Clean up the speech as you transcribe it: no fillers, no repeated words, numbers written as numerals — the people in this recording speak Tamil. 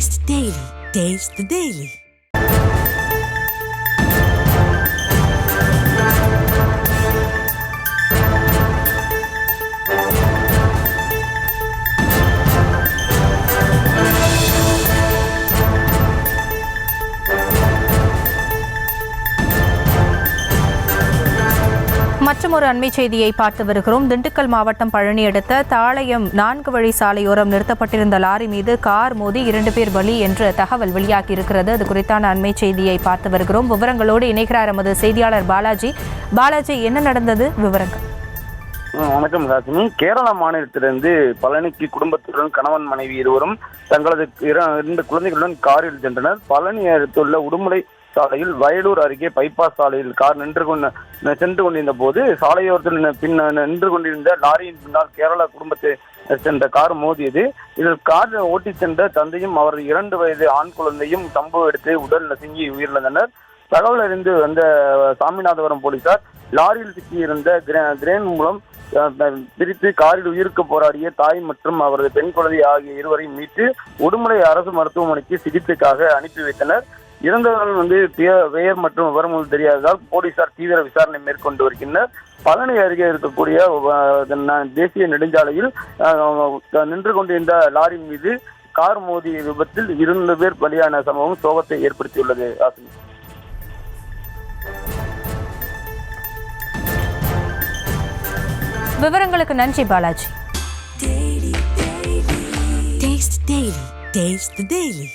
Taste the Daily. Taste the Daily. மற்றொரு அண்மை செய்தியை பார்த்து வருகிறோம். திண்டுக்கல் மாவட்டம் பழனி அடுத்த தாளையம் 4 வழி சாலையோரம் நிறுத்தப்பட்டிருந்த லாரி மீது கார் மோதி 2 பேர் பலி என்ற தகவல் வெளியாகி இருக்கிறது. அது குறித்தான அண்மை செய்தியை பார்த்து வருகிறோம். விவரங்களோடு இணைகிறார் எமது செய்தியாளர் பாலாஜி. பாலாஜி, என்ன நடந்தது? விவரங்கள். வணக்கம் ராஜினி. கேரள மாநிலத்திலிருந்து பழனிக்கு குடும்பத்துடன் கணவன் மனைவி இருவரும் தங்களது 2 குழந்தைகளுடன் காரில் சென்றனர். பழனி அடுத்துள்ள உடுமலை சாலையில் வயலூர் அருகே பைபாஸ் சாலையில் கார் சென்று கொண்டிருந்த போது சாலையோரத்தில் நின்று கொண்டிருந்த லாரியின் பின்னால் கேரள குடும்பத்தை சென்ற கார் மோதியது. இதில் கார் ஓட்டி சென்ற தந்தையும் அவரது 2 வயது ஆண் குழந்தையும் சம்பவ இடத்தை உடல் நசுங்கி உயிரிழந்தனர். தகவல் அறிந்து வந்த சாமிநாதபுரம் போலீசார் லாரியில் சிக்கியிருந்த கிரேன் மூலம் பிரித்து காரில் உயிருக்கு போராடிய தாய் மற்றும் அவரது பெண் குழந்தை ஆகிய இருவரையும் மீட்டு உடுமலை அரசு மருத்துவமனைக்கு சிகிச்சைக்காக அனுப்பி வைத்தனர். இறந்தவர்கள் பெயர் மற்றும் விவரங்கள் தெரியாததால் போலீசார் தீவிர விசாரணை மேற்கொண்டு வருகின்றனர். பழனி அருகே இருக்கக்கூடிய தேசிய நெடுஞ்சாலையில் நின்று கொண்டிருந்த லாரி மீது கார் மோதிய விபத்தில் 2 பேர் பலியான சம்பவம் சோகத்தை ஏற்படுத்தியுள்ளது. விவரங்களுக்கு நன்றி பாலாஜி. Taste the Daily.